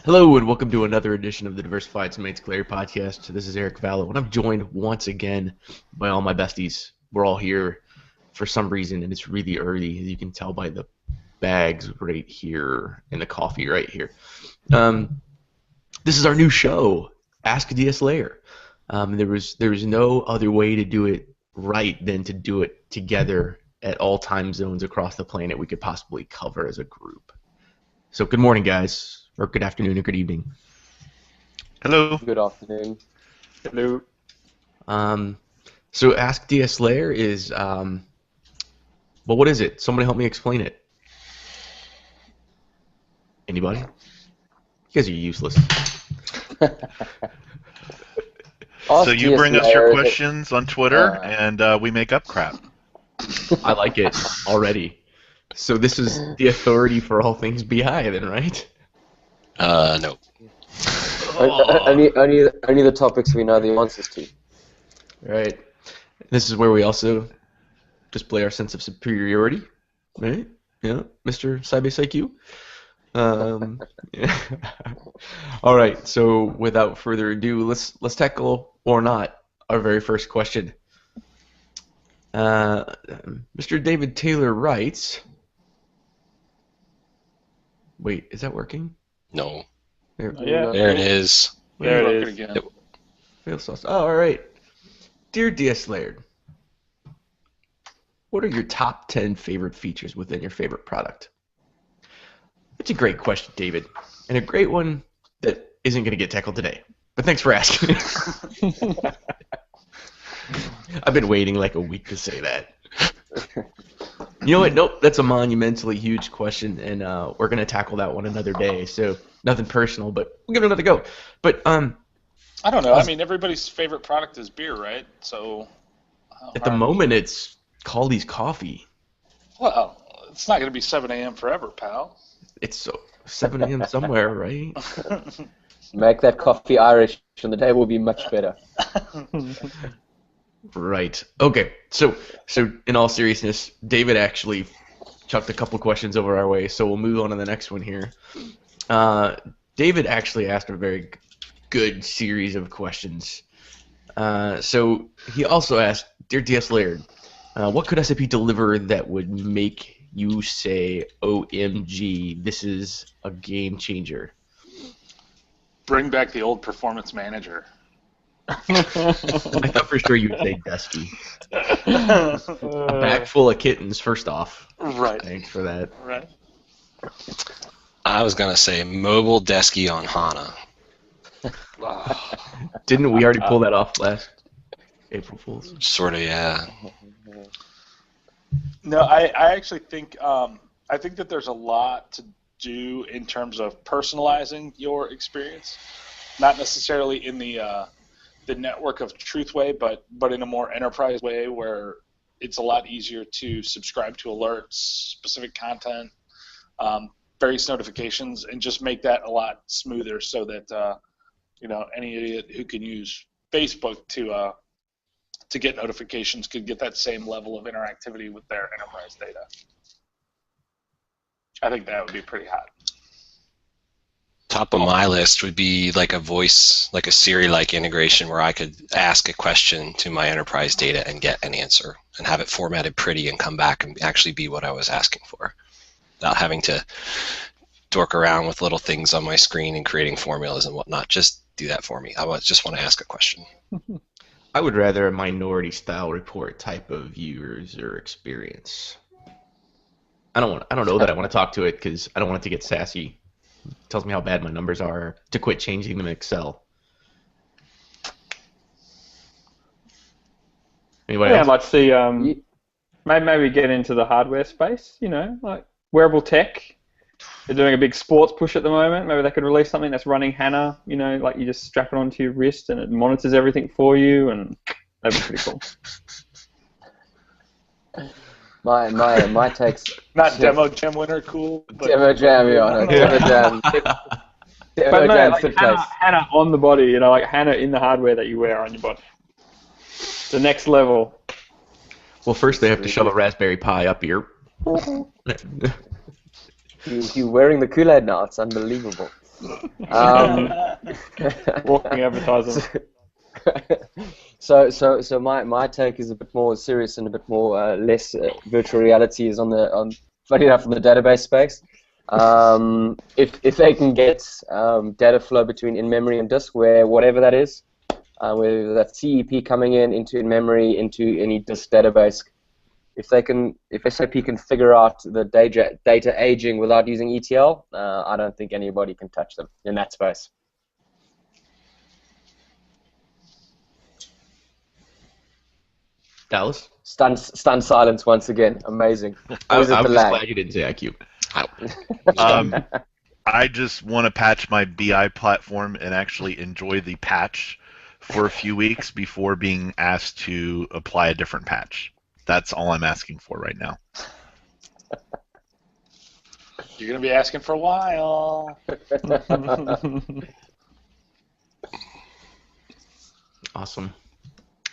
Hello and welcome to another edition of the Diversified Teammates Gallery podcast. This is Eric Vallow, and I'm joined once again by all my besties. We're all here for some reason, and it's really early, as you can tell by the bags right here and the coffee right here. This is our new show, Ask DS Layer. There was no other way to do it right than to do it together at all time zones across the planet we could possibly cover as a group. So good morning, guys. Or good afternoon or good evening. Hello. Good afternoon. Hello. So Ask DS Layer is, well, what is it? Somebody help me explain it. Anybody? You guys are useless. So you bring us your questions on Twitter, and we make up crap. I like it already. So this is the authority for all things BI then, right? No. Only the topics we know the answers to. Right. This is where we also display our sense of superiority, right? Yeah, Mr. Sybase IQ. Yeah. All right. So without further ado, let's tackle or not our very first question. Mr. David Taylor writes. Wait, is that working? No. There it is. There it is. Yep. Fail sauce. Oh, all right. Dear DS Laird, what are your top 10 favorite features within your favorite product? That's a great question, David, and a great one that isn't going to get tackled today. But thanks for asking. I've been waiting like a week to say that. You know what? Nope, that's a monumentally huge question, and we're going to tackle that one another day. So nothing personal, but we'll give it another go. But I don't know. I mean, everybody's favorite product is beer, right? So at the moment, it's Caldi's coffee. Well, it's not going to be 7 a.m. forever, pal. It's 7 a.m. somewhere, right? Make that coffee Irish, and the day will be much better. Right. Okay. So in all seriousness, David actually chucked a couple questions over our way, so we'll move on to the next one here. David actually asked a very good series of questions. So he also asked, Dear DS Laird, what could SAP deliver that would make you say, OMG, this is a game changer? Bring back the old performance manager. I thought for sure you would say Dusky. A bag full of kittens, first off. Right. Thanks for that. Right. I was going to say mobile desky on HANA. Didn't we already pull that off last April Fool's? Sort of, yeah. No, I actually think that there's a lot to do in terms of personalizing your experience, not necessarily in the network of truth way, but in a more enterprise way where it's a lot easier to subscribe to alerts, specific content, various notifications, and just make that a lot smoother so that any idiot who can use Facebook to get notifications could get that same level of interactivity with their enterprise data. I think that would be pretty hot. Top of my list would be like a voice, like a Siri-like integration where I could ask a question to my enterprise data and get an answer and have it formatted pretty and come back and actually be what I was asking for without having to dork around with little things on my screen and creating formulas and whatnot. Just do that for me. Just want to ask a question. I would rather a minority-style report type of user experience. I don't know that I want to talk to it because I don't want it to get sassy. It tells me how bad my numbers are, to quit changing them in Excel. Anybody Yeah, else? I'd like to see maybe get into the hardware space, like wearable tech. They're doing a big sports push at the moment. Maybe they could release something that's running HANA, like you just strap it onto your wrist and it monitors everything for you, and that'd be pretty cool. My takes. Not Demo Jam winner cool, but Demo Jam, yeah. Demo Jam. Demo But no, Jam like fit place. HANA on the body, like HANA in the hardware that you wear on your body. The next level. Well, first they have to shove a Raspberry Pi up here. You're wearing the Kool-Aid now. It's unbelievable. Walking advertisement. So my take is a bit more serious and a bit more less virtual reality is funny enough, in the database space. If they can get data flow between in-memory and disk, where whatever that is, whether that's CEP coming into in-memory into any disk database, if SAP can figure out the data aging without using ETL, I don't think anybody can touch them in that space. Dallas? Stunned silence once again. Amazing. I was just glad you didn't say IQ. I just want to patch my BI platform and actually enjoy the patch for a few weeks before being asked to apply a different patch. That's all I'm asking for right now. You're going to be asking for a while. Awesome.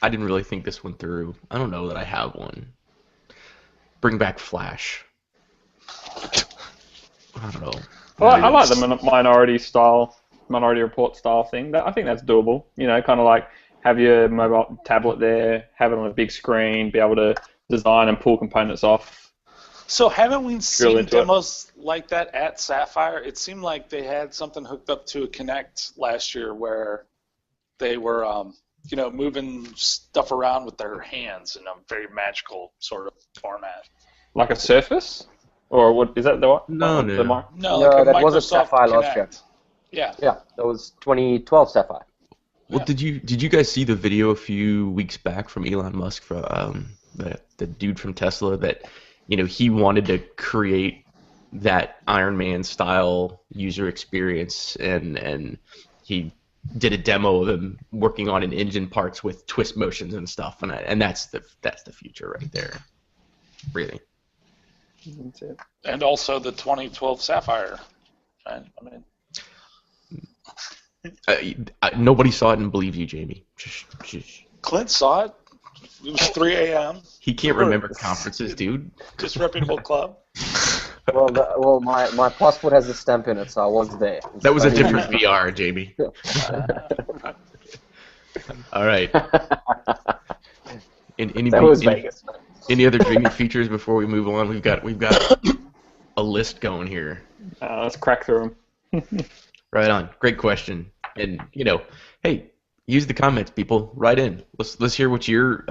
I didn't really think this one through. I don't know that I have one. Bring back Flash. I don't know. Well, I like the minority report style thing. I think that's doable. You know, kind of like have your mobile tablet there, have it on a big screen, be able to design and pull components off. So haven't we seen demos like that at Sapphire? It seemed like they had something hooked up to a Kinect last year where they were, moving stuff around with their hands in a very magical sort of format. Like a Surface? Or what is that the one? No, like that Microsoft was a Sapphire Kinect. last year. Yeah. Yeah, that was 2012 Sapphire. Well, did you guys see the video a few weeks back from Elon Musk, from the dude from Tesla, that he wanted to create that Iron Man style user experience, and he did a demo of him working on an engine parts with twist motions and stuff, and that's the future right there, really. That's it. And also the 2012 Sapphire. Right? Nobody saw it and believed you, Jamie. Clint saw it. It was 3 a.m. He can't remember conferences, dude. Disreputable club. Well, my passport has a stamp in it, so I was there. That was a different VR, Jamie. All right. That was Vegas. Any other dreamy features before we move on? We've got a list going here. Let's crack through them. Right on. Great question. And hey, use the comments, people. Write in. Let's hear what your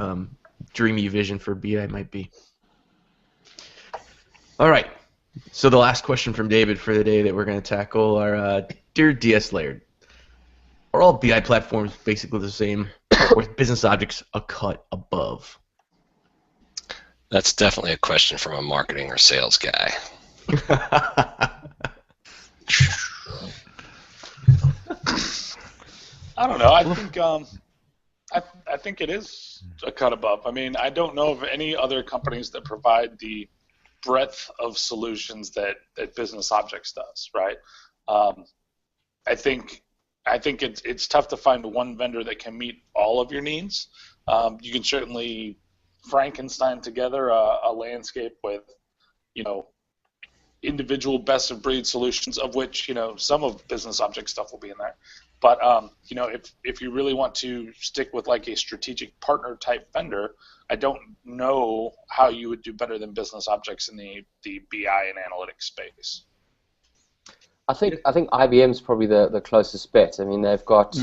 dreamy vision for BI might be. All right. So the last question from David for the day that we're going to tackle are, dear DS Laird, are all BI platforms basically the same, or is Business Objects a cut above? That's definitely a question from a marketing or sales guy. I don't know. I think it is a cut above. I mean, I don't know of any other companies that provide the breadth of solutions that Business Objects does, right? I think it's tough to find one vendor that can meet all of your needs. You can certainly Frankenstein together a landscape with, individual best of breed solutions, of which some of Business Object stuff will be in there. But if you really want to stick with like a strategic partner type vendor, I don't know how you would do better than Business Objects in the BI and analytics space. I think IBM's probably the closest bet. I mean, they've got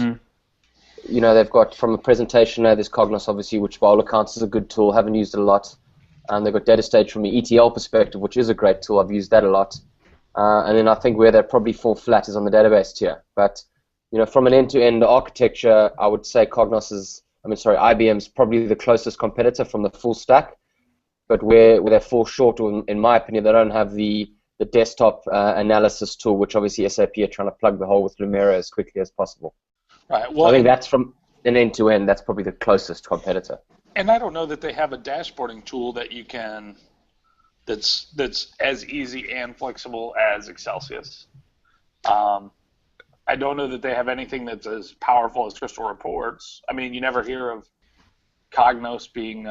they've got, from a presentation now, there's Cognos obviously, which by all accounts is a good tool. Haven't used it a lot. And they've got DataStage from the ETL perspective, which is a great tool. I've used that a lot. And then I think where they probably fall flat is on the database tier. But from an end-to-end architecture, I would say IBM's probably the closest competitor from the full stack. But where they fall short, in my opinion, they don't have the desktop analysis tool, which obviously SAP are trying to plug the hole with Lumira as quickly as possible. Right. Well, so I think that's from an end-to-end, that's probably the closest competitor. And I don't know that they have a dashboarding tool that you can that's as easy and flexible as Excelsius. I don't know that they have anything that's as powerful as Crystal Reports. I mean, you never hear of Cognos being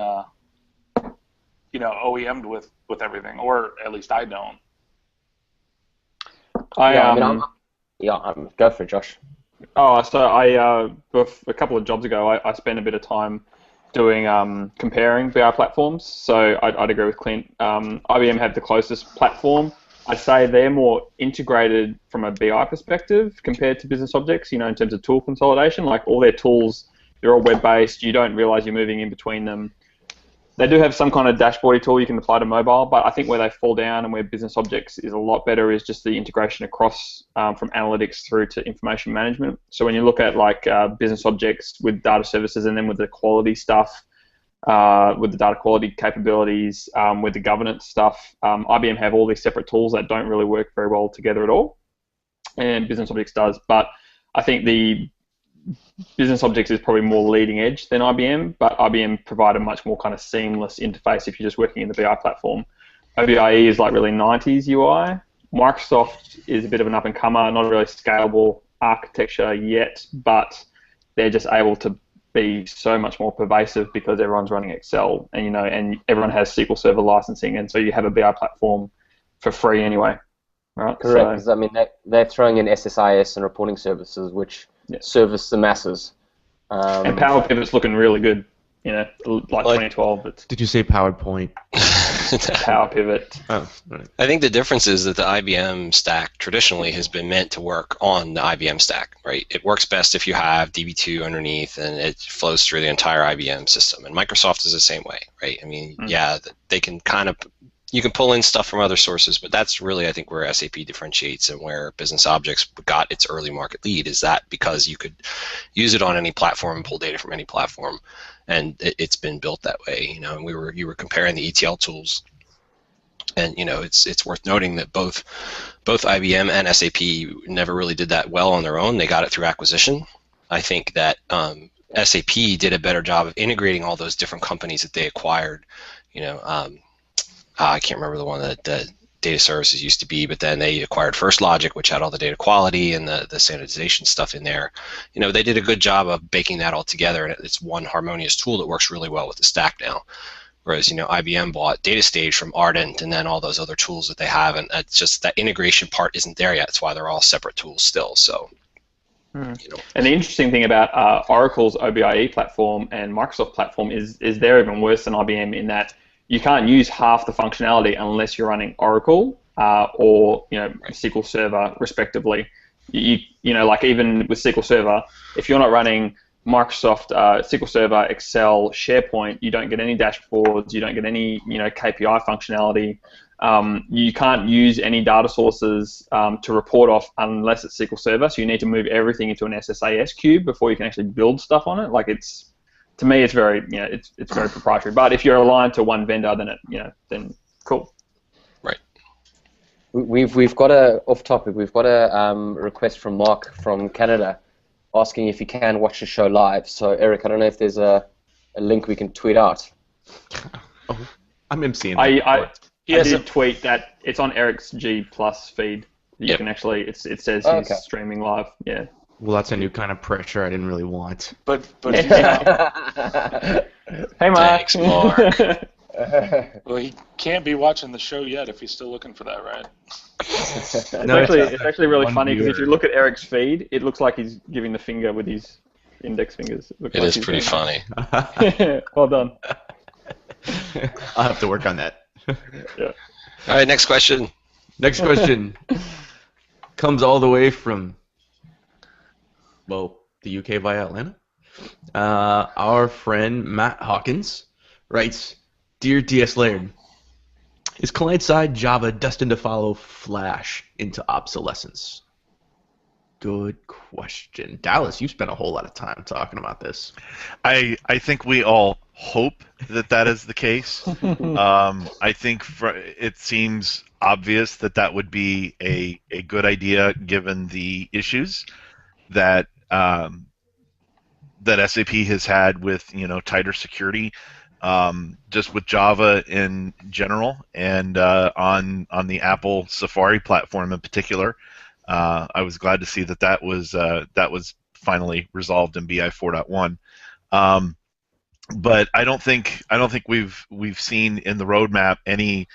OEM'd with everything, or at least I don't. Yeah, go for it, Josh. Oh, so a couple of jobs ago, I spent a bit of time doing comparing BI platforms. So I'd agree with Clint. IBM had the closest platform. I'd say they're more integrated from a BI perspective compared to Business Objects, in terms of tool consolidation. Like all their tools, they're all web-based. You don't realize you're moving in between them. They do have some kind of dashboardy tool you can apply to mobile, but I think where they fall down and where Business Objects is a lot better is just the integration across from analytics through to information management. So when you look at like Business Objects with data services and then with the quality stuff, with the data quality capabilities, with the governance stuff, IBM have all these separate tools that don't really work very well together at all, and Business Objects does. But I think the Business Objects is probably more leading edge than IBM, but IBM provide a much more kind of seamless interface if you're just working in the BI platform. OBIE is like really 90s UI. Microsoft is a bit of an up-and-comer, not a really scalable architecture yet, but they're just able to be so much more pervasive because everyone's running Excel, and and everyone has SQL Server licensing, and so you have a BI platform for free anyway, right? Correct, because I mean they're throwing in SSIS and reporting services, which service the masses. And Power Pivot's looking really good, like 2012. Did you say PowerPoint? Power Pivot. Oh, right. I think the difference is that the IBM stack traditionally has been meant to work on the IBM stack, right? It works best if you have DB2 underneath and it flows through the entire IBM system. And Microsoft is the same way, right? I mean, yeah, they can you can pull in stuff from other sources, but that's really, I think, where SAP differentiates and where Business Objects got its early market lead, is that because you could use it on any platform and pull data from any platform, and it's been built that way. And you were comparing the ETL tools, and it's worth noting that both IBM and SAP never really did that well on their own. They got it through acquisition. I think that SAP did a better job of integrating all those different companies that they acquired. I can't remember the one that data services used to be, but then they acquired First Logic, which had all the data quality and the sanitization stuff in there. They did a good job of baking that all together, and it's one harmonious tool that works really well with the stack now. Whereas, IBM bought DataStage from Ardent and then all those other tools that they have, and it's just that integration part isn't there yet. That's why they're all separate tools still. So, And the interesting thing about Oracle's OBIE platform and Microsoft platform is they're even worse than IBM in that you can't use half the functionality unless you're running Oracle or SQL Server, respectively. Like even with SQL Server, if you're not running Microsoft SQL Server, Excel, SharePoint, you don't get any dashboards, you don't get any KPI functionality. You can't use any data sources to report off unless it's SQL Server. So you need to move everything into an SSAS cube before you can actually build stuff on it. Like to me, it's very, it's very proprietary. But if you're aligned to one vendor, then cool. Right. We've got off topic. We've got a request from Mark from Canada, asking if you can watch the show live. So Eric, I don't know if there's a link we can tweet out. Oh, I'm emceeing. I did tweet that it's on Eric's G Plus feed. You can actually, it says he's streaming live. Yeah. Well, that's a new kind of pressure I didn't really want. But hey, Mark. Thanks, Mark. Well, he can't be watching the show yet if he's still looking for that, right? It's actually really funny because if you look at Eric's feed, it looks like he's giving the finger with his index fingers. It is pretty funny. Well done. I'll have to work on that. Yeah. All right, next question. Next question comes all the way from, the UK via Atlanta. Our friend Matt Hawkins writes, "Dear DS Laird, is client-side Java destined to follow Flash into obsolescence?" Good question. Dallas, you spent a whole lot of time talking about this. I think we all hope that is the case. I think it seems obvious that would be a good idea given the issues that SAP has had with tighter security, just with Java in general, and on the Apple Safari platform in particular. I was glad to see that was finally resolved in BI 4.1. But I don't think we've seen in the roadmap any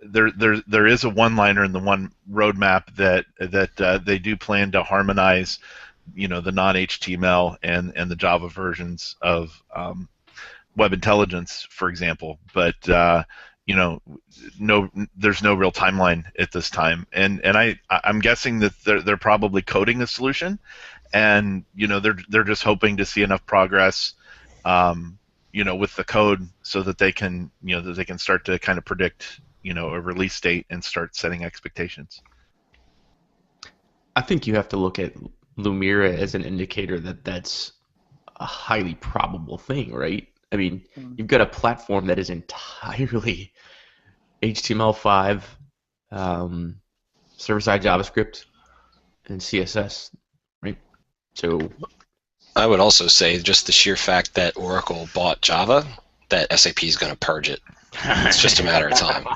there is a one-liner in the one roadmap that they do plan to harmonize, the non-HTML and the Java versions of Web Intelligence, for example. But there's no real timeline at this time, and I'm guessing that they're probably coding a solution, and they're just hoping to see enough progress, with the code so that they can start to kind of predict a release date and start setting expectations. I think you have to look at Lumira as an indicator that that's a highly probable thing, right? I mean, you've got a platform that is entirely HTML5, server-side JavaScript, and CSS, right? So I would also say just the sheer fact that Oracle bought Java, that SAP is going to purge it. It's just a matter of time.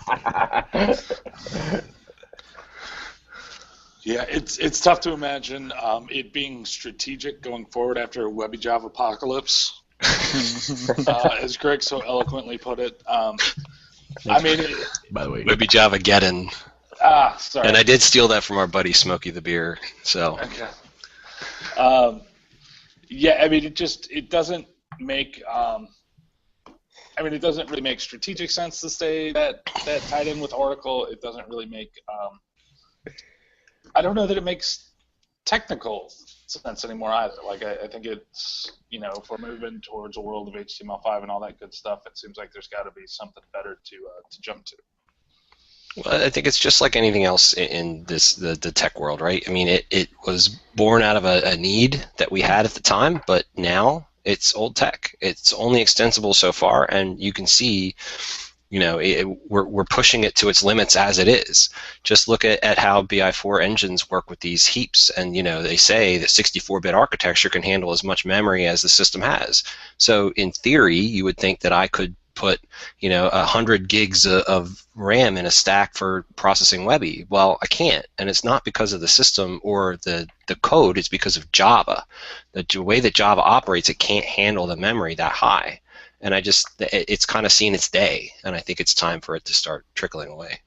Yeah, it's tough to imagine it being strategic going forward after a Webby Java apocalypse, as Greg so eloquently put it. I mean, by the way, Webby Java Geddon. Sorry. And I did steal that from our buddy Smokey the Beer. So. Okay. Yeah, I mean, it doesn't make. It doesn't really make strategic sense to stay that tied in with Oracle. It doesn't really make. I don't know that it makes technical sense anymore either. Like I think it's if we're moving towards a world of HTML5 and all that good stuff, it seems like there's got to be something better to jump to. Well, I think it's just like anything else in the tech world, right? I mean, it was born out of a need that we had at the time, but now it's old tech. It's only extensible so far, and you can see, we're pushing it to its limits as it is. Just look at how BI4 engines work with these heaps, and they say that 64-bit architecture can handle as much memory as the system has. So in theory, you would think that I could put 100 gigs of RAM in a stack for processing Webby. Well, I can't, and it's not because of the system or the code. It's because of Java. The way that Java operates, it can't handle the memory that high, and it's kind of seen its day, and I think it's time for it to start trickling away.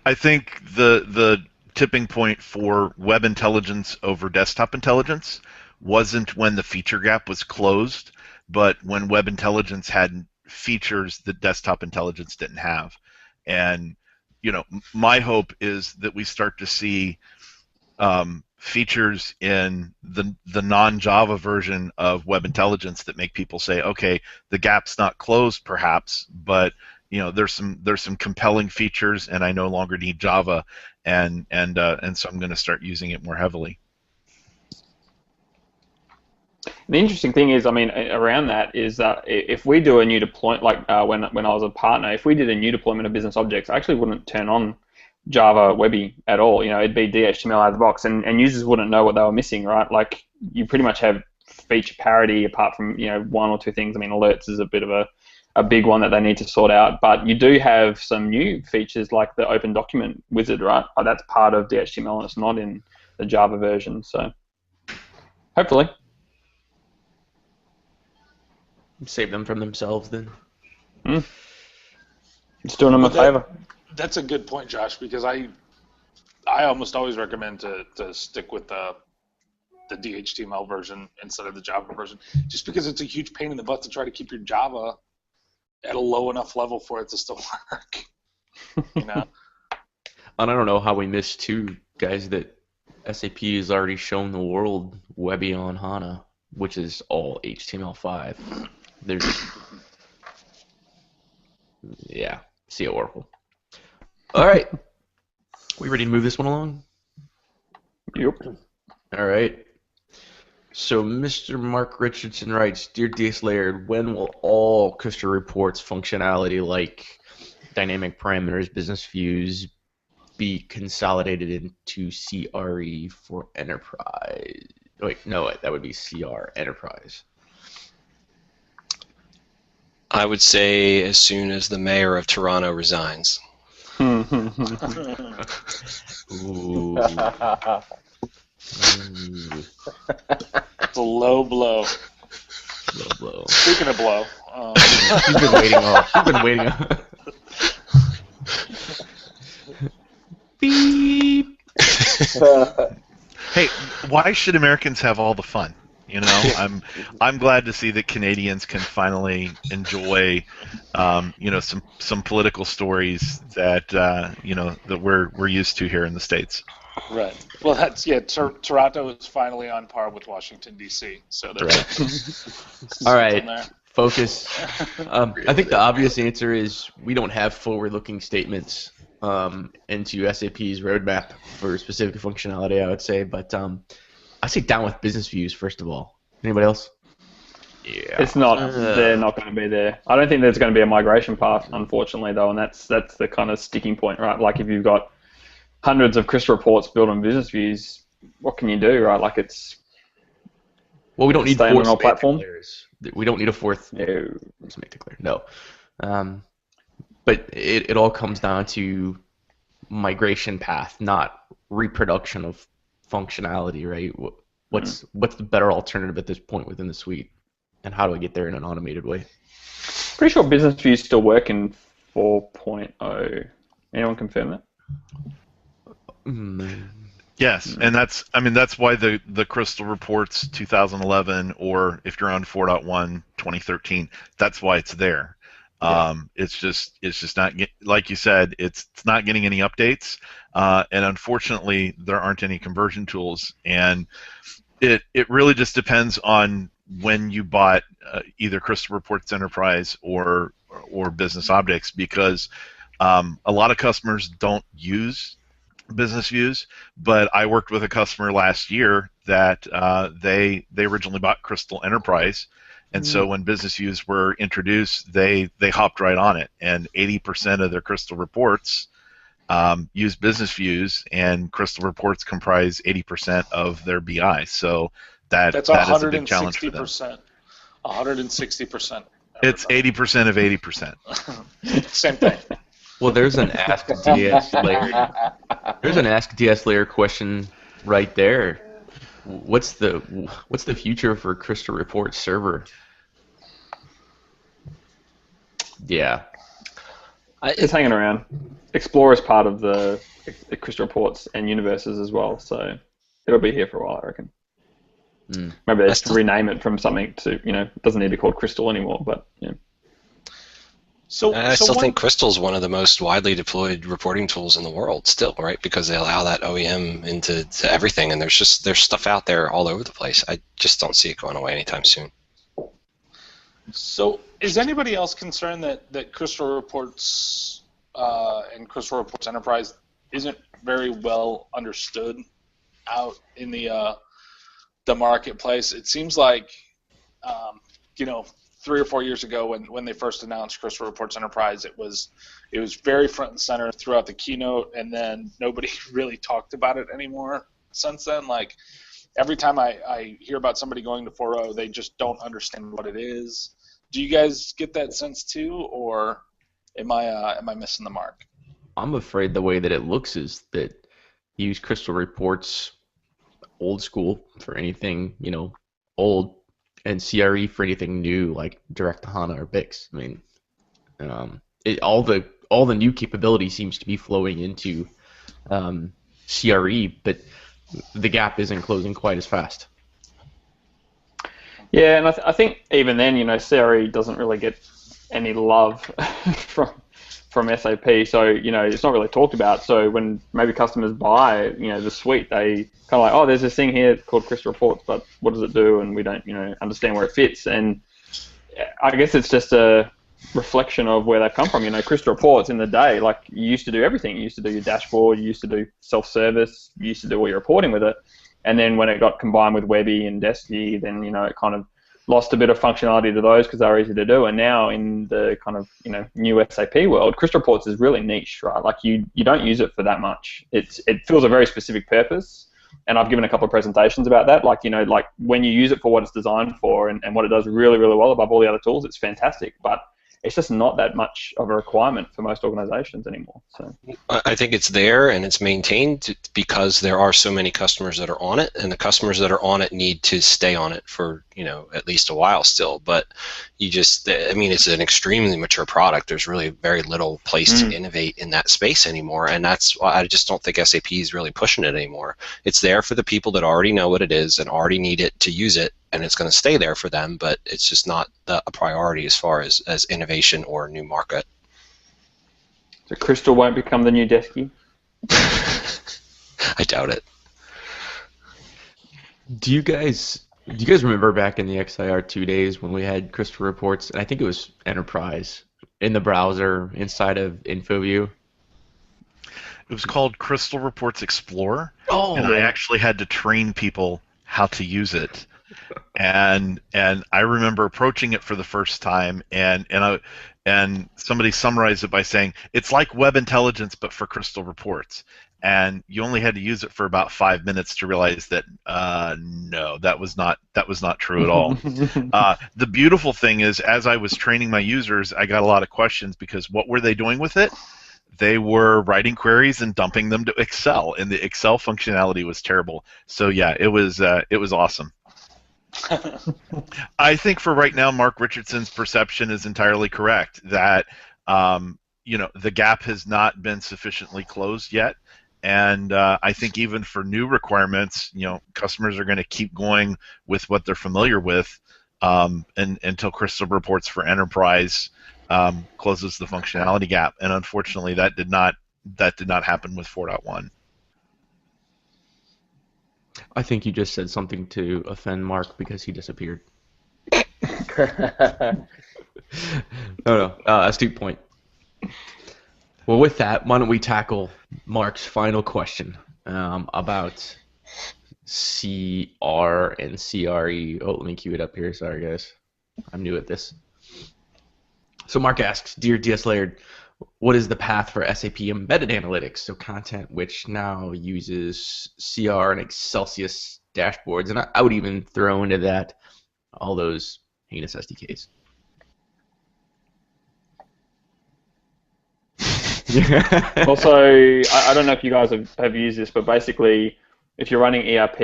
I think the tipping point for web intelligence over desktop intelligence wasn't when the feature gap was closed, but when web intelligence had features that desktop intelligence didn't have. And my hope is that we start to see features in the non-Java version of web intelligence that make people say, okay, the gap's not closed perhaps, but there's some compelling features, and I no longer need Java, and so I'm going to start using it more heavily. The interesting thing is, around that is that if we do a new deployment, like when I was a partner, if we did a new deployment of BusinessObjects, I actually wouldn't turn on Java Webby at all. It'd be DHTML out of the box, and users wouldn't know what they were missing, right? Like you pretty much have feature parity apart from one or two things. Alerts is a bit of a big one that they need to sort out, but you do have some new features like the Open Document Wizard, right? That's part of DHTML, and it's not in the Java version. So hopefully. Save them from themselves then. It's doing them a favor. That's a good point, Josh, because I almost always recommend to stick with the DHTML version instead of the Java version, just because it's a huge pain in the butt to try to keep your Java at a low enough level for it to still work. And I don't know how we missed too, guys, that SAP has already shown the world Webby on HANA, which is all HTML5. See it, Oracle. All right. We ready to move this one along? Yep. All right. So Mr. Mark Richardson writes, Dear DS Laird, when will all Custer Reports functionality like dynamic parameters, business views, be consolidated into CRE for enterprise? Wait, no, that would be CR enterprise. I would say as soon as the mayor of Toronto resigns. Ooh. It's a low blow. Low blow. Speaking of blow, You've been waiting off. Beep. Hey, why should Americans have all the fun? You know, I'm glad to see that Canadians can finally enjoy, some political stories that you know that we're used to here in the States. Right. Well, Toronto is finally on par with Washington D.C. So that's All right. Focus. I think the obvious answer is we don't have forward-looking statements into SAP's roadmap for specific functionality, I would say. But I say down with business views, first of all. Anybody else? Yeah. It's not. They're not going to be there. I don't think there's going to be a migration path, unfortunately, though, and that's the kind of sticking point, right? Like if you've got hundreds of Crystal reports built on business views, what can you do, right? Like it's. Well, we don't need four semantic platform. Layers. We don't need a fourth. No. Semantic layer. No. But it all comes down to migration path, not reproduction of functionality, right? What's the better alternative at this point within the suite, and how do I get there in an automated way? Pretty sure business views still work in 4.0. Anyone confirm that? Yes, and that's why the Crystal Reports 2011, or if you're on 4.1 2013, that's why it's there. It's just not like you said. It's not getting any updates, and unfortunately, there aren't any conversion tools. And it really just depends on when you bought either Crystal Reports Enterprise or Business Objects, because a lot of customers don't use business views. But I worked with a customer last year that they originally bought Crystal Enterprise. And so when business views were introduced, they hopped right on it, and 80% of their Crystal reports use business views, and Crystal reports comprise 80% of their BI. So that is a big challenge for them. 160%. It's 80% of 80%. Same thing. Well, there's an Ask DS layer. There's an Ask DS layer question right there. What's the future for Crystal Reports server? Yeah. It's hanging around. Explore is part of the Crystal Reports and universes as well, so it'll be here for a while, I reckon. Maybe they should rename it from something to, it doesn't need to be called Crystal anymore, but yeah. I still think Crystal's one of the most widely deployed reporting tools in the world still, right? Because they allow that OEM into everything, and there's stuff out there all over the place. I just don't see it going away anytime soon. So is anybody else concerned that Crystal Reports and Crystal Reports Enterprise isn't very well understood out in the marketplace? It seems like 3 or 4 years ago when they first announced Crystal Reports Enterprise, it was very front and center throughout the keynote, and then nobody really talked about it anymore since then. Like every time I hear about somebody going to 4.0, they just don't understand what it is. Do you guys get that sense too, or am I missing the mark? I'm afraid the way that it looks is that you use Crystal Reports old school for anything, old, and CRE for anything new, like Direct to HANA or BIX. I mean, all the new capability seems to be flowing into CRE, but the gap isn't closing quite as fast. Yeah, and I think even then, CRE doesn't really get any love from SAP, so it's not really talked about. So when maybe customers buy the suite, they kind of like, oh, there's this thing here called Crystal Reports, but what does it do? And we don't understand where it fits. And I guess it's just a reflection of where they've come from. Crystal Reports in the day, like you used to do everything. You used to do your dashboard, you used to do self-service, you used to do all your reporting with it. And then when it got combined with Webby and Desky, then it kind of lost a bit of functionality to those because they were easy to do. And now in the kind of new SAP world, Crystal Reports is really niche, right? Like you don't use it for that much. It fills a very specific purpose, and I've given a couple of presentations about that. Like like when you use it for what it's designed for and what it does really, really well above all the other tools, it's fantastic. But it's just not that much of a requirement for most organizations anymore. So I think it's there and it's maintained because there are so many customers that are on it, and the customers that are on it need to stay on it for, at least a while still. But it's an extremely mature product. There's really very little place to innovate in that space anymore, and that's why I just don't think SAP is really pushing it anymore. It's there for the people that already know what it is and already need it to use it, and it's going to stay there for them, but it's just not a priority as far as innovation or new market. So Crystal won't become the new Desky? I doubt it. Do you guys remember back in the XIR2 days when we had Crystal reports, and I think it was Enterprise, in the browser inside of InfoView? It was called Crystal Reports Explorer, Oh, and I actually had to train people how to use it. And I remember approaching it for the first time, and somebody summarized it by saying it's like web intelligence but for Crystal reports. And you only had to use it for about 5 minutes to realize that no, that was not true at all. The beautiful thing is, as I was training my users, I got a lot of questions because what were they doing with it? They were writing queries and dumping them to Excel, and the Excel functionality was terrible. So yeah, it was awesome. I think for right now, Mark Richardson's perception is entirely correct that the gap has not been sufficiently closed yet, and I think even for new requirements, customers are going to keep going with what they're familiar with until Crystal Reports for Enterprise closes the functionality gap, and unfortunately, that did not happen with 4.1. I think you just said something to offend Mark because he disappeared. No, astute point. Well, with that, why don't we tackle Mark's final question about CR and CRE. Oh, let me cue it up here. Sorry, guys. I'm new at this. So Mark asks, Dear DS Laird, what is the path for SAP Embedded Analytics, so content which now uses CR and Excelsius dashboards? And I would even throw into that all those heinous SDKs. Also, I don't know if you guys have used this, but basically, if you're running ERP,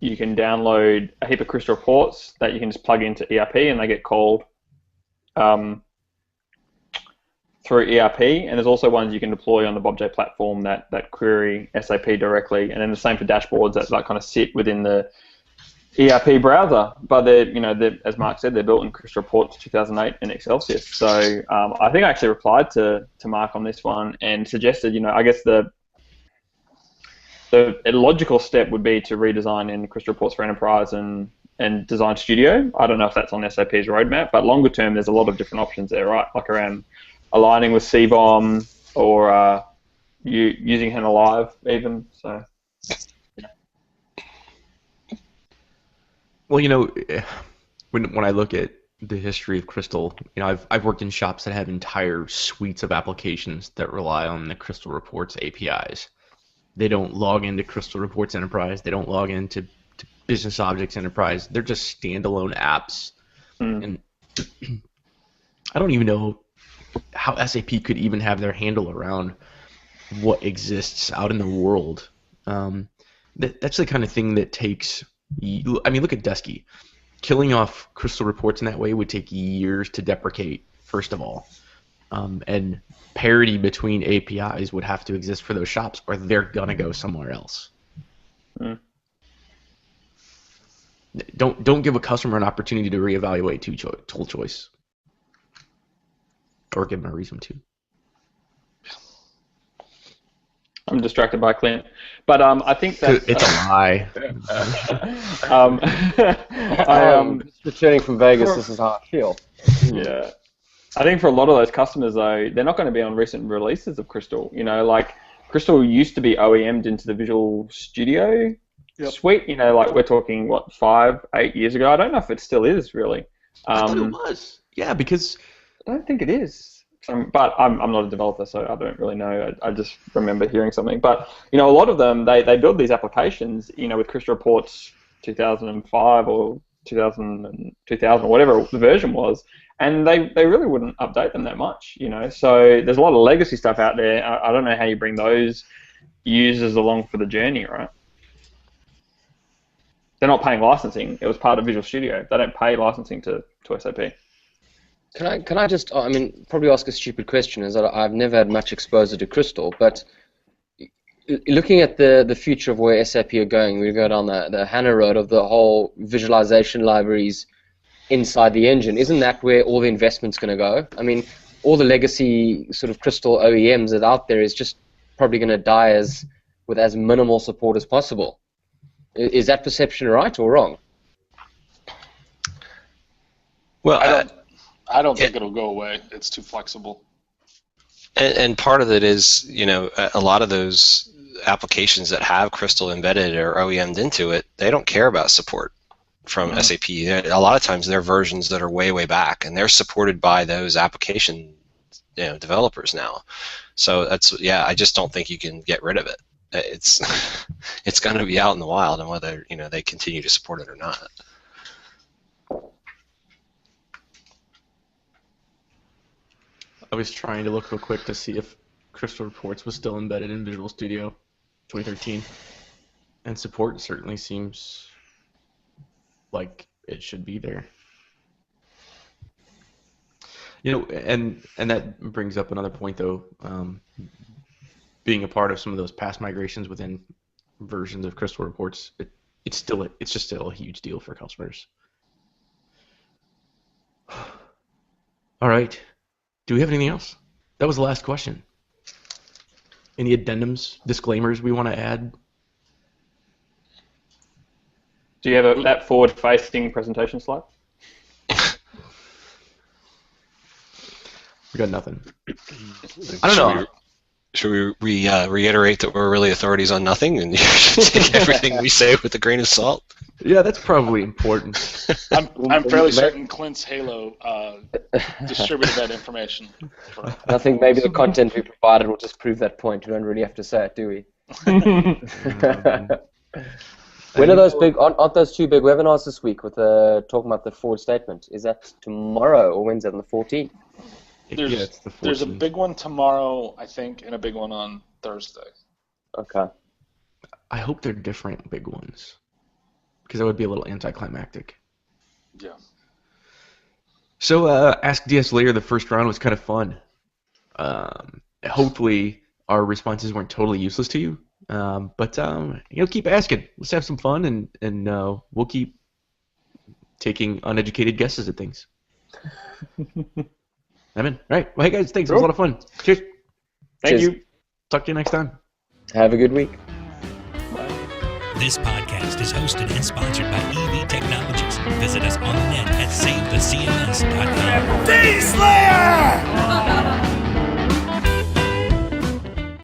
you can download a heap of Crystal reports that you can just plug into ERP, and they get called through ERP. And there's also ones you can deploy on the BobJ platform that query SAP directly, and then the same for dashboards that kind of sit within the ERP browser. But they're, as Mark said, they're built in Crystal Reports 2008 in Excelsius. So I think I actually replied to Mark on this one and suggested, I guess the logical step would be to redesign in Crystal Reports for Enterprise and Design Studio. I don't know if that's on SAP's roadmap, but longer term, there's a lot of different options there, right? Like around aligning with CBOM or using HANA Live even. So. Well, when I look at the history of Crystal, I've worked in shops that have entire suites of applications that rely on the Crystal Reports APIs. They don't log into Crystal Reports Enterprise. They don't log into BusinessObjects Enterprise. They're just standalone apps. And I don't even know how SAP could even have their handle around what exists out in the world. That's the kind of thing that takes... look at Desky. Killing off Crystal Reports in that way would take years to deprecate, first of all. And parity between APIs would have to exist for those shops, or they're going to go somewhere else. Don't give a customer an opportunity to reevaluate tool choice. Or give them a reason to. I'm distracted by Clint, but I think that it's a lie. Returning from Vegas, this is how I feel. Yeah, I think for a lot of those customers though, they're not going to be on recent releases of Crystal. Like Crystal used to be OEM'd into the Visual Studio suite. Like we're talking 5-8 years ago. I don't know if it still is really. I thought it was. Yeah, because I don't think it is. But I'm not a developer, so I don't really know. I just remember hearing something. But a lot of them they build these applications, with Crystal Reports 2005 or 2000 or whatever the version was, and they really wouldn't update them that much, So there's a lot of legacy stuff out there. I don't know how you bring those users along for the journey, right? They're not paying licensing. It was part of Visual Studio. They don't pay licensing to SAP. Can I just, probably ask a stupid question, is that I've never had much exposure to Crystal, but looking at the future of where SAP are going, we go down the HANA road of the whole visualization libraries inside the engine. Isn't that where all the investment's going to go? I mean, all the legacy sort of Crystal OEMs that are out there is just probably going to die with as minimal support as possible. Is that perception right or wrong? Well, I don't think it'll go away. It's too flexible. And part of it is, a lot of those applications that have Crystal embedded or OEM'd into it, they don't care about support from SAP. A lot of times they're versions that are way, way back, and they're supported by those application developers now. So I just don't think you can get rid of it. It's going to be out in the wild, and whether they continue to support it or not. I was trying to look real quick to see if Crystal Reports was still embedded in Visual Studio 2013, and support certainly seems like it should be there. And that brings up another point, though. Being a part of some of those past migrations within versions of Crystal Reports, it's just still a huge deal for customers. All right. Do we have anything else? That was the last question. Any addendums, disclaimers we want to add? Do you have that forward-facing presentation slide? We got nothing. I don't know. Should we reiterate that we're really authorities on nothing and you should take everything we say with a grain of salt? Yeah, that's probably important. I'm fairly certain Clint's Halo distributed that information. I think maybe the content we provided will just prove that point. We don't really have to say it, do we? When are those aren't those two big webinars this week with talking about the forward statement? Is that tomorrow or Wednesday on the 14th? There's a big one tomorrow, I think, and a big one on Thursday. Okay. I hope they're different big ones, because that would be a little anticlimactic. Yeah. So, Ask DS Layer, the first round was kind of fun. Hopefully, our responses weren't totally useless to you. But keep asking. Let's have some fun, and we'll keep taking uneducated guesses at things. I'm in. All right. Well, hey, guys, thanks. It was a lot of fun. Cheers. Thank you. Talk to you next time. Have a good week. This podcast is hosted and sponsored by EV Technologies. Visit us on the net at savethecms.com. D-Slayer!